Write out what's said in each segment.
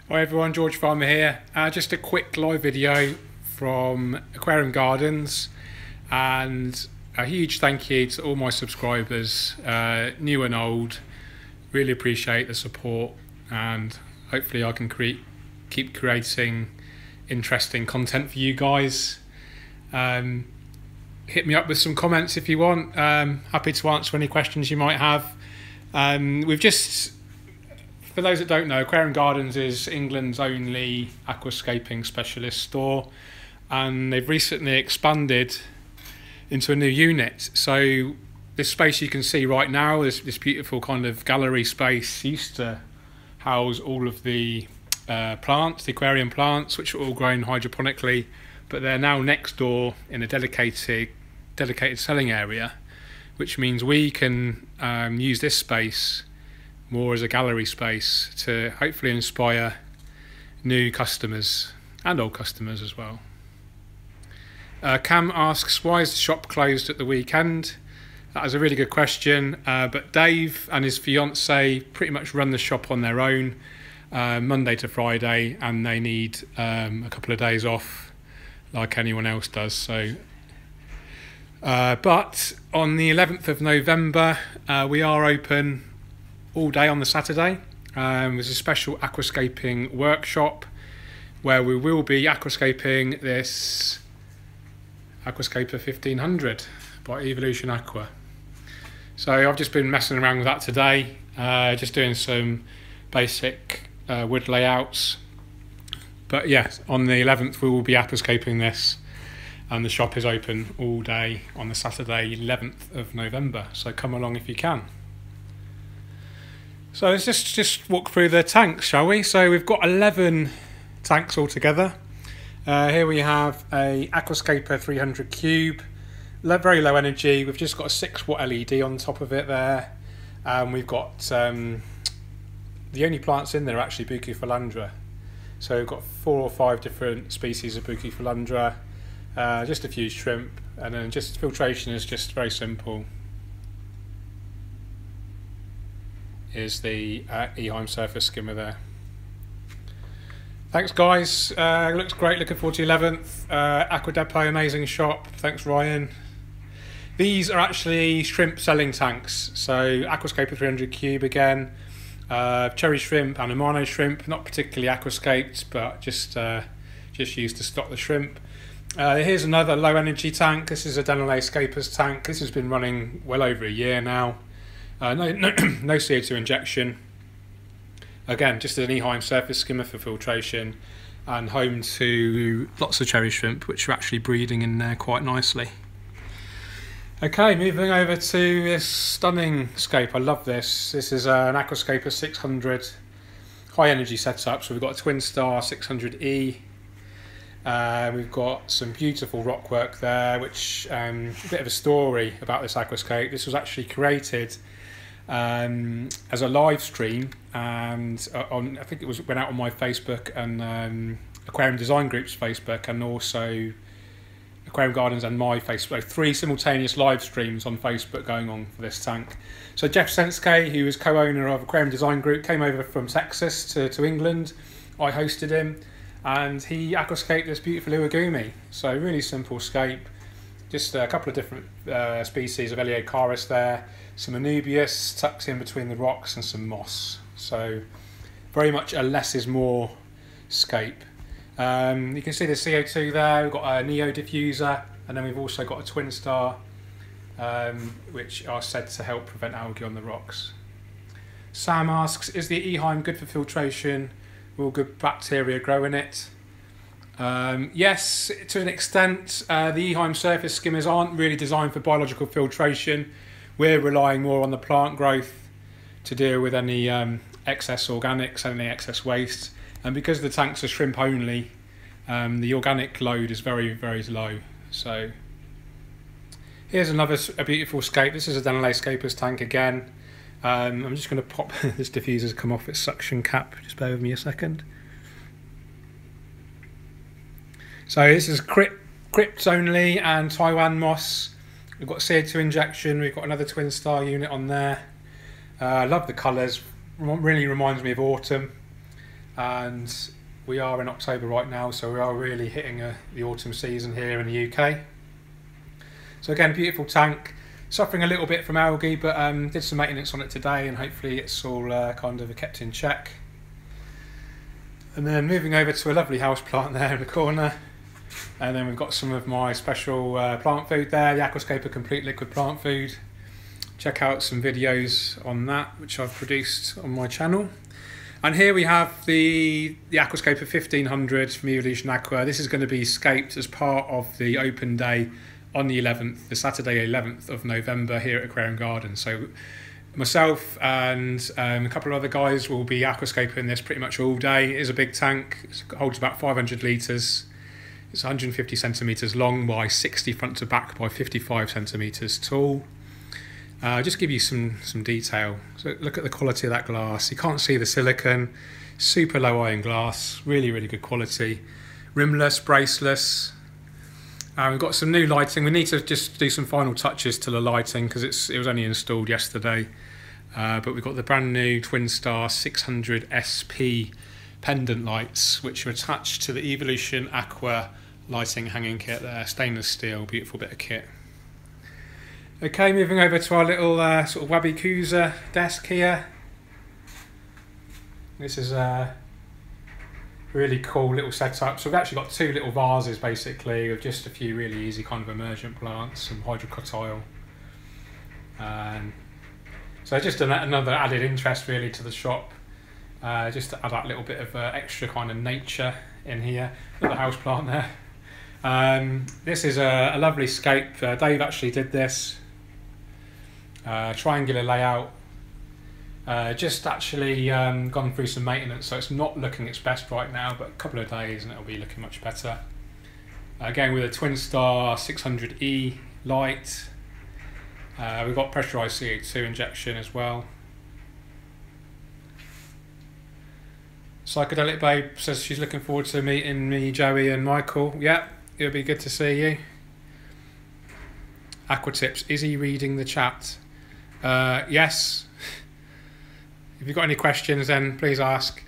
Hi everyone, George Farmer here. Just a quick live video from Aquarium Gardens, and a huge thank you to all my subscribers, new and old. Really appreciate the support, and hopefully I can keep creating interesting content for you guys. Hit me up with some comments if you want. Happy to answer any questions you might have. For those that don't know, Aquarium Gardens is England's only aquascaping specialist store, and they've recently expanded into a new unit. So this space you can see right now, this beautiful kind of gallery space, used to house all of the plants, the aquarium plants, which are all grown hydroponically, but they're now next door in a dedicated selling area, which means we can use this space more as a gallery space to hopefully inspire new customers and old customers as well. Cam asks, why is the shop closed at the weekend? That is a really good question, but Dave and his fiance pretty much run the shop on their own, Monday to Friday, and they need a couple of days off like anyone else does. So but on the 11th of November we are open all day on the Saturday. There's a special aquascaping workshop where we will be aquascaping this Aquascaper 1500 by Evolution Aqua. So I've just been messing around with that today, just doing some basic wood layouts. But yes, on the 11th we will be aquascaping this, and the shop is open all day on the Saturday 11th of November, so come along if you can. So let's just walk through the tanks, shall we? So we've got 11 tanks altogether. Here we have a Aquascaper 300 cube, very low energy. We've just got a 6-watt LED on top of it there. We've got the only plants in there are actually Bucophilandra. So we've got 4 or 5 different species of Bucophilandra, just a few shrimp, and then just filtration is just very simple. Is the Eheim surface skimmer there. Thanks guys, looks great, looking forward to 11th. Aqua Depot, amazing shop, thanks Ryan. These are actually shrimp selling tanks, so Aquascaper 300 cube again, cherry shrimp and amano shrimp, not particularly aquascaped, but just used to stock the shrimp. Here's another low energy tank. This is a Denali Scapers tank. This has been running well over a year now. No CO2 injection. Again, just an Eheim surface skimmer for filtration, and home to lots of cherry shrimp, which are actually breeding in there quite nicely. Okay, moving over to this stunning scape. I love this. This is an Aquascaper 600 high energy setup. So we've got a Twin Star 600E. We've got some beautiful rock work there, which a bit of a story about this aquascape. This was actually created as a live stream, and I think it went out on my Facebook and Aquarium Design Group's Facebook, and also Aquarium Gardens and my Facebook. 3 simultaneous live streams on Facebook going on for this tank. So Jeff Senske, who is co-owner of Aquarium Design Group, came over from Texas to England. I hosted him, and he aquascaped this beautiful Uwagumi. So really simple scape, just a couple of different species of Eleocharis there, some Anubias tucked in between the rocks, and some moss. So very much a less is more scape. You can see the CO2 there. We've got a Neo diffuser, and then we've also got a Twin Star, which are said to help prevent algae on the rocks. Sam asks, is the Eheim good for filtration? Will good bacteria grow in it? Yes, to an extent. The Eheim surface skimmers aren't really designed for biological filtration. We're relying more on the plant growth to deal with any excess organics and any excess waste. And because the tanks are shrimp only, the organic load is very, very low. So here's a beautiful scape. This is a Denali Scapers tank again. I'm just going to pop this diffuser's come off its suction cap. Just bear with me a second. So this is crypt only and Taiwan moss. We've got CO2 injection. We've got another Twin Star unit on there. I love the colours. Really reminds me of autumn. and we are in October right now, so we are really hitting the autumn season here in the UK. So again, beautiful tank, suffering a little bit from algae, but did some maintenance on it today, and hopefully it's all kind of kept in check. And then moving over to a lovely house plant there in the corner, and then we've got some of my special plant food there, the Aquascaper Complete Liquid Plant Food. Check out some videos on that, which I've produced on my channel. And here we have the Aquascaper 1500 from Evolution Aqua. This is going to be scaped as part of the open day on the 11th, the Saturday 11th of November here at Aquarium Gardens. So myself and a couple of other guys will be aquascaping this pretty much all day. It is a big tank, it holds about 500 litres. It's 150 centimetres long by 60 front to back by 55 centimetres tall. Just give you some detail. So look at the quality of that glass. You can't see the silicone. Super low iron glass, really good quality. Rimless, braceless. We've got some new lighting. We need to just do some final touches to the lighting because it was only installed yesterday. But we've got the brand new Twin Star 600 SP pendant lights, which are attached to the Evolution Aqua lighting hanging kit there. Stainless steel, beautiful bit of kit. Okay, moving over to our little sort of Wabikusa desk here. This is a really cool little setup. So we've actually got two little vases basically with just a few really easy kind of emergent plants, some hydrocotyle. So just another added interest really to the shop, just to add that little bit of extra kind of nature in here. Another house plant there. This is a lovely scape. Dave actually did this. Triangular layout, just actually gone through some maintenance, so it's not looking its best right now, but a couple of days and it'll be looking much better. Again with a Twin Star 600E light. We've got pressurised CO2 injection as well. Psychedelic Babe says she's looking forward to meeting me, Joey and Michael. Yeah, it'll be good to see you. Aquatips, is he reading the chat? Yes. If you've got any questions, then please ask.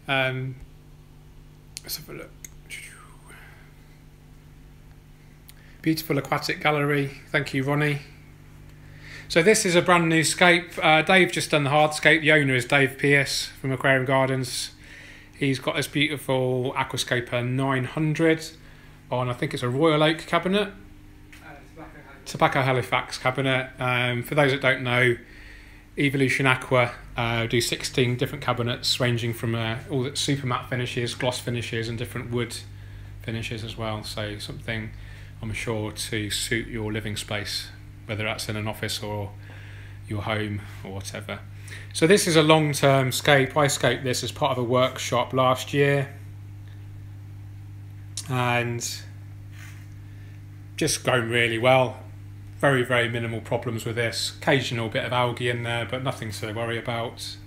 Let's have a look. Beautiful aquatic gallery. Thank you, Ronnie. So this is a brand new scape. Dave just done the hardscape. The owner is Dave Pierce from Aquarium Gardens. He's got this beautiful Aquascaper 900 on, I think it's a Royal Oak cabinet. Tobacco Halifax cabinet. For those that don't know, Evolution Aqua do 16 different cabinets ranging from all the super matte finishes, gloss finishes and different wood finishes as well. So something I'm sure to suit your living space, whether that's in an office or your home or whatever. So this is a long-term scape. I scaped this as part of a workshop last year and just going really well. Very minimal problems with this. Occasional bit of algae in there, but nothing to worry about.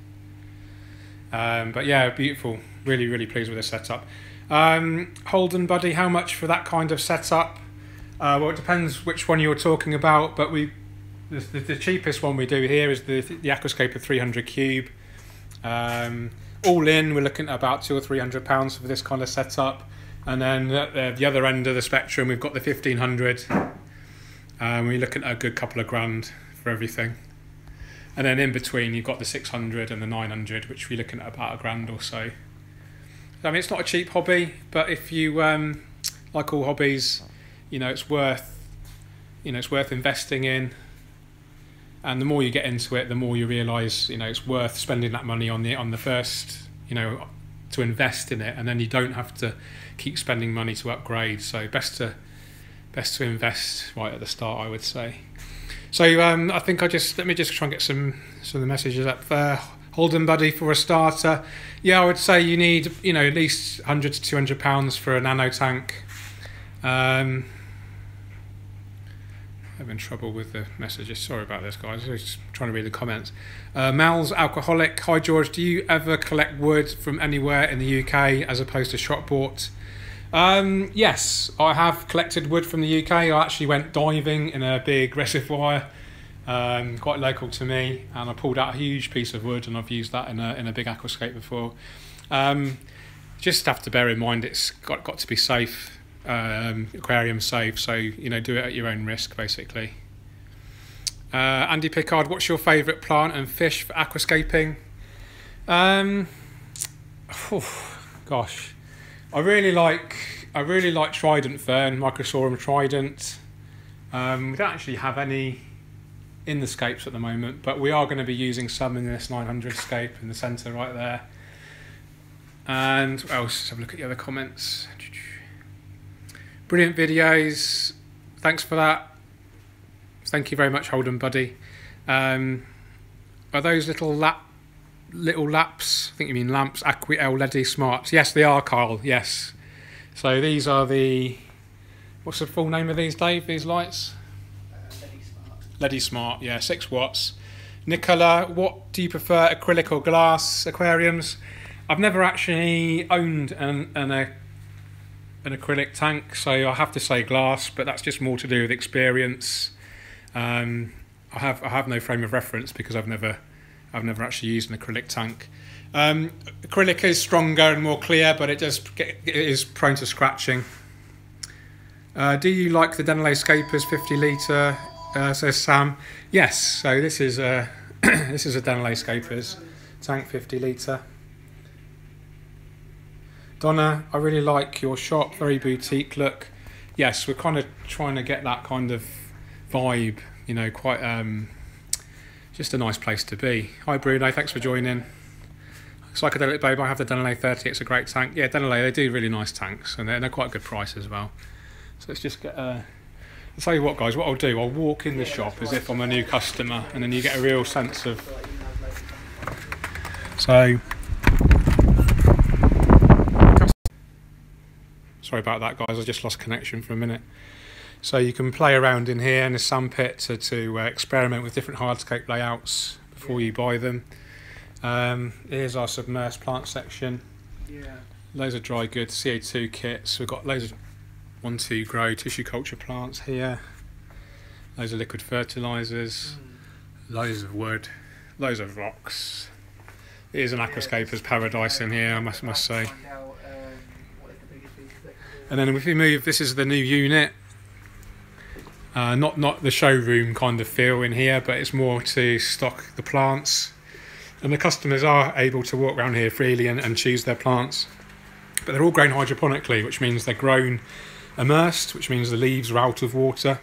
But yeah, beautiful. Really pleased with this setup. Holden Buddy, how much for that kind of setup? Well, it depends which one you're talking about, but the cheapest one we do here is the Aquascaper 300 Cube. All in, we're looking at about £200 or £300 for this kind of setup. And then at the other end of the spectrum, we've got the 1500. We're looking at a good couple of grand for everything. And then in between, you've got the 600 and the 900, which we're looking at about a grand or so. I mean, it's not a cheap hobby, but if you, like all hobbies, it's worth investing in. And the more you get into it, the more you realise, it's worth spending that money on the first, to invest in it, and then you don't have to keep spending money to upgrade. So best to invest right at the start, I would say. So I think let me just try and get some of the messages up there. Holden Buddy, for a starter, yeah, I would say you need at least £100 to £200 for a nano tank. Having trouble with the messages. Sorry about this, guys. I was just trying to read the comments. Mal's Alcoholic. Hi, George. Do you ever collect wood from anywhere in the UK as opposed to shop bought? Yes, I have collected wood from the UK. I actually went diving in a big reservoir quite local to me, and I pulled out a huge piece of wood and I've used that in a big aquascape before. Just have to bear in mind it's got to be safe, aquarium safe, so you know, do it at your own risk basically. Andy Pickard, what's your favourite plant and fish for aquascaping? Gosh, I really like trident fern, Microsorum trident. We don't actually have any in the scapes at the moment, but we are going to be using some in this 900 scape in the centre right there. And what else? Let's have a look at the other comments. Brilliant videos, thanks for that. Thank you very much, Holden Buddy. Are those little laps? I think you mean lamps. LED Smart. Yes, they are, Carl. Yes. So these are the. What's the full name of these, Dave? These lights? LED Smart. Yeah, 6 watts. Nicola, what do you prefer, acrylic or glass aquariums? I've never actually owned an acrylic tank, so I have to say glass, but that's just more to do with experience. I have no frame of reference because I've never actually used an acrylic tank. Acrylic is stronger and more clear, but it is prone to scratching. Do you like the Denelay Scapers 50 litre? Says Sam. Yes. So this is a this is a Denelay Scapers tank 50 litre. Donna, I really like your shop, very boutique look. Yes, we're kind of trying to get that kind of vibe, you know, quite just a nice place to be. Hi Bruno, thanks for joining. Psychedelic Babe, I have the Denelay 30, it's a great tank. Yeah, Denelay, they do really nice tanks, and they're quite a good price as well. So let's just get I'll tell you what guys, what I'll do, I'll walk in the shop as if I'm a new customer, and then you get a real sense of... So... Sorry about that guys, I just lost connection for a minute. So you can play around in here in the sandpit to experiment with different hardscape layouts before you buy them. Here's our submersed plant section. Loads of dry goods, CO2 kits. We've got loads of 1-2 grow tissue culture plants here. Loads of liquid fertilisers. Loads of wood. Loads of rocks. It is an aquascaper's paradise in here, I must say. And then if we move, this is the new unit. Not the showroom kind of feel in here, but it's more to stock the plants. And the customers are able to walk around here freely and choose their plants. But they're all grown hydroponically, which means they're grown immersed, which means the leaves are out of water,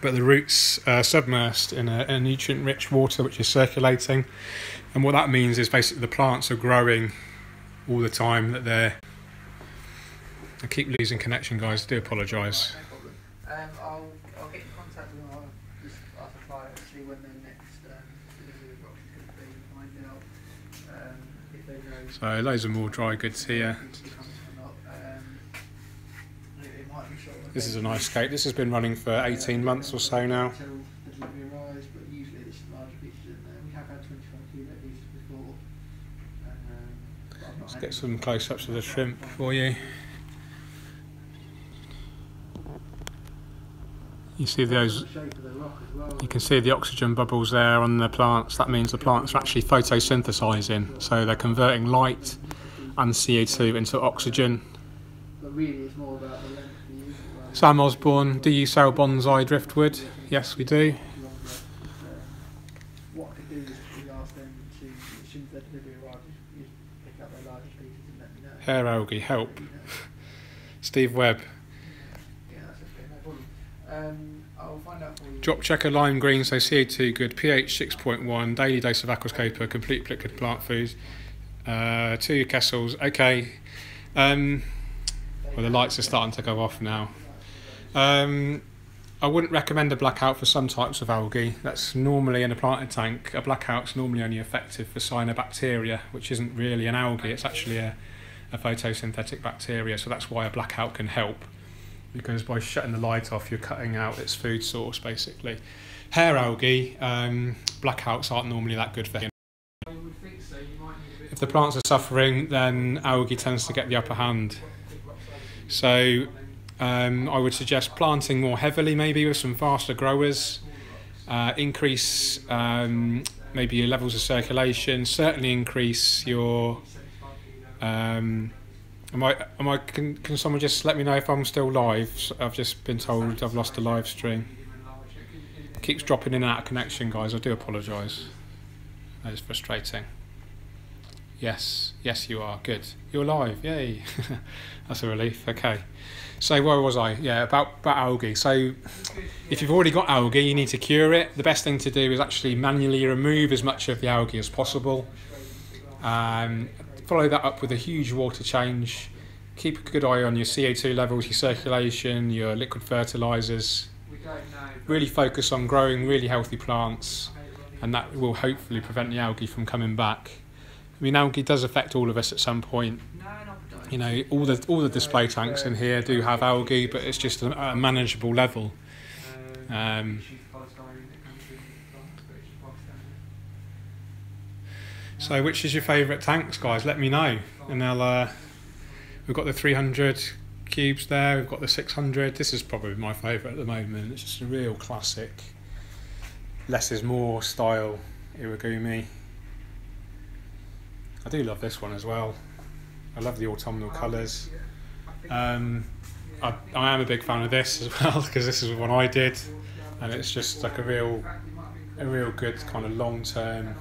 but the roots are submersed in a nutrient-rich water which is circulating. And what that means is basically the plants are growing all the time that they're... I keep losing connection, guys. I do apologise. No problem. I'll get in contact with our supplier to see when their next delivery of rocks is going to be, find out if they know. So loads of more dry goods here. This is a nice scape. This has been running for 18 months or so now. Let's get some close-ups of the shrimp for you. You see those, you can see the oxygen bubbles there on the plants. That means the plants are actually photosynthesizing, so they're converting light and CO2 into oxygen. Sam Osborne, do you sell bonsai driftwood? Yes, we do. Hair algae, help. Steve Webb. Drop checker lime green, so CO2 good, pH 6.1, daily dose of aquascaper, complete liquid plant food, 2 Kessels, okay. Well, the lights are starting to go off now. I wouldn't recommend a blackout for some types of algae. That's normally in a planted tank. A blackout's normally only effective for cyanobacteria, which isn't really an algae, it's actually a photosynthetic bacteria, so that's why a blackout can help. Because by shutting the light off, you're cutting out its food source, basically. Hair algae, blackouts aren't normally that good for him. If the plants are suffering, then algae tends to get the upper hand. So I would suggest planting more heavily, maybe with some faster growers. increase maybe your levels of circulation, certainly increase your can someone just let me know if I'm still live? I've just been told I've lost a live stream. It keeps dropping in and out of connection, guys. I do apologise. That is frustrating. Yes, you are. Good. You're live. Yay. That's a relief. Okay. So where was I? Yeah, about algae. So if you've already got algae, you need to cure it. The best thing to do is actually manually remove as much of the algae as possible. Follow that up with a huge water change. Keep a good eye on your CO2 levels, your circulation, your liquid fertilisers. Really focus on growing really healthy plants, and that will hopefully prevent the algae from coming back. I mean, algae does affect all of us at some point. You know, all the display tanks in here do have algae, but it's just a manageable level. So which is your favourite tanks, guys? Let me know. And we've got the 300 cubes there, we've got the 600. This is probably my favourite at the moment. It's just a real classic, less is more style Irigumi. I do love this one as well. I love the autumnal colours. I am a big fan of this as well, because this is the one I did, and it's just like a real good kind of long-term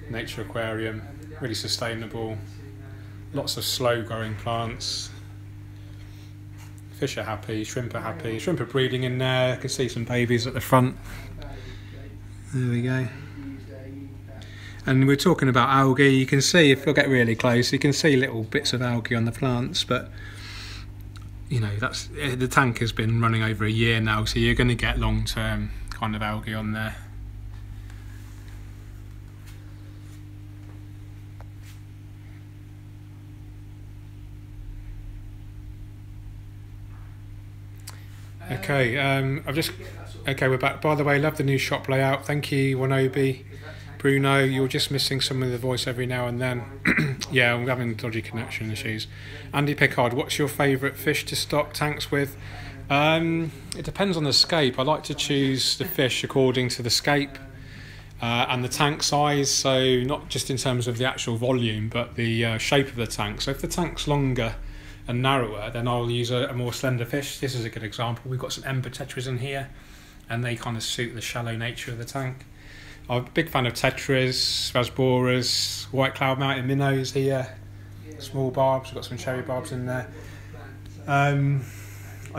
nature aquarium, really sustainable, lots of slow growing plants. Fish are happy, shrimp are happy, shrimp are breeding in there. I can see some babies at the front. There we go. And we're talking about algae. You can see, if you get really close, you can see little bits of algae on the plants, but you know, that's the tank has been running over a year now, so you're going to get long-term kind of algae on there. Okay, we're back. By the way, love the new shop layout. Thank you, Wanobi. Bruno, you're just missing some of the voice every now and then. Yeah, I'm having dodgy connection issues. Andy Pickard, what's your favourite fish to stock tanks with? It depends on the scape. I like to choose the fish according to the scape and the tank size, so not just in terms of the actual volume, but the shape of the tank. So if the tank's longer and narrower, then I'll use a more slender fish. This is a good example. We've got some emperor tetras in here, and they kind of suit the shallow nature of the tank. I'm a big fan of tetras, rasboras, white cloud mounted minnows here, small barbs. We've got some cherry barbs in there. I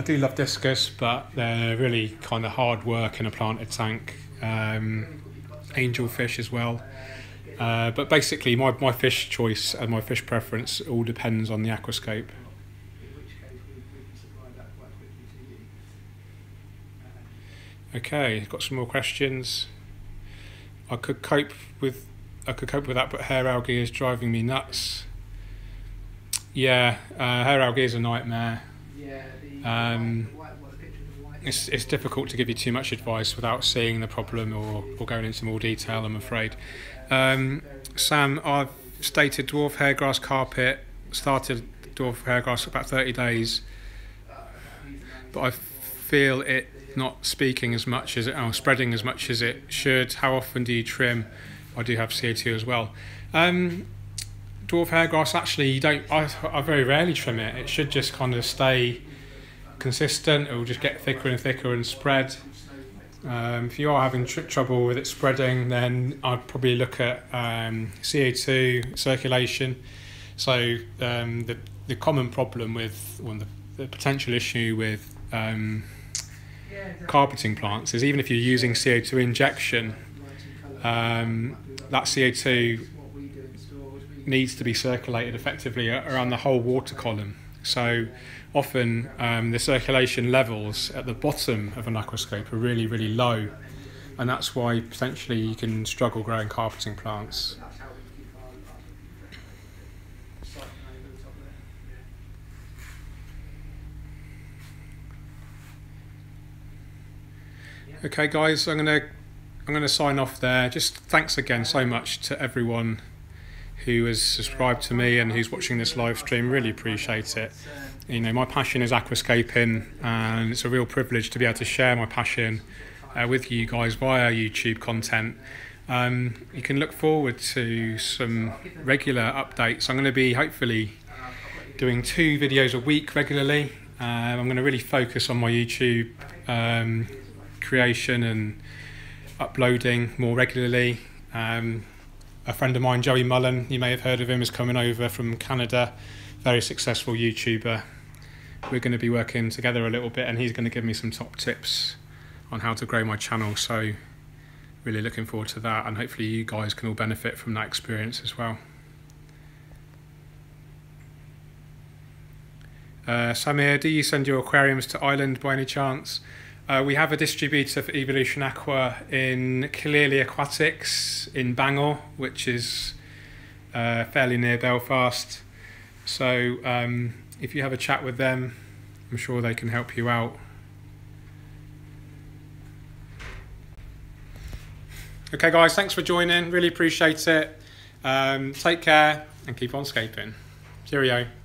do love discus, but they're really kind of hard work in a planted tank. Angelfish as well. But basically my fish choice and my fish preference all depends on the aquascape. Okay, got some more questions. I could cope with that, but hair algae is driving me nuts. Yeah, hair algae is a nightmare. It's difficult to give you too much advice without seeing the problem or going into more detail, I'm afraid. Sam, I've stated dwarf hairgrass carpet, started dwarf hairgrass for about 30 days, but I feel it not speaking as much as it, spreading as much as it should. How often do you trim? I do have CO2 as well. Dwarf hairgrass, actually, I very rarely trim it. It should just kind of stay consistent. It will just get thicker and thicker and spread. If you are having trouble with it spreading, then I'd probably look at CO2 circulation. So the common problem with, well, the potential issue with carpeting plants is, even if you're using CO2 injection, that CO2 needs to be circulated effectively around the whole water column. So often the circulation levels at the bottom of an aquascape are really, really low, and that's why potentially you can struggle growing carpeting plants. Okay, guys, I'm gonna sign off there. Just thanks again so much to everyone who has subscribed to me and who's watching this live stream. Really appreciate it. You know, my passion is aquascaping, and it's a real privilege to be able to share my passion with you guys via YouTube content. You can look forward to some regular updates. I'm going to be hopefully doing 2 videos a week regularly. I'm going to really focus on my YouTube creation and uploading more regularly. A friend of mine, Joey Mullen, you may have heard of him, is coming over from Canada, very successful YouTuber. We're going to be working together a little bit, and he's going to give me some top tips on how to grow my channel, so really looking forward to that, and hopefully you guys can all benefit from that experience as well. Samir, do you send your aquariums to Ireland by any chance? We have a distributor for Evolution Aqua in Clearly Aquatics in Bangor, which is fairly near Belfast. So if you have a chat with them, I'm sure they can help you out. Okay guys, thanks for joining, really appreciate it. Take care and keep on scaping. Cheerio.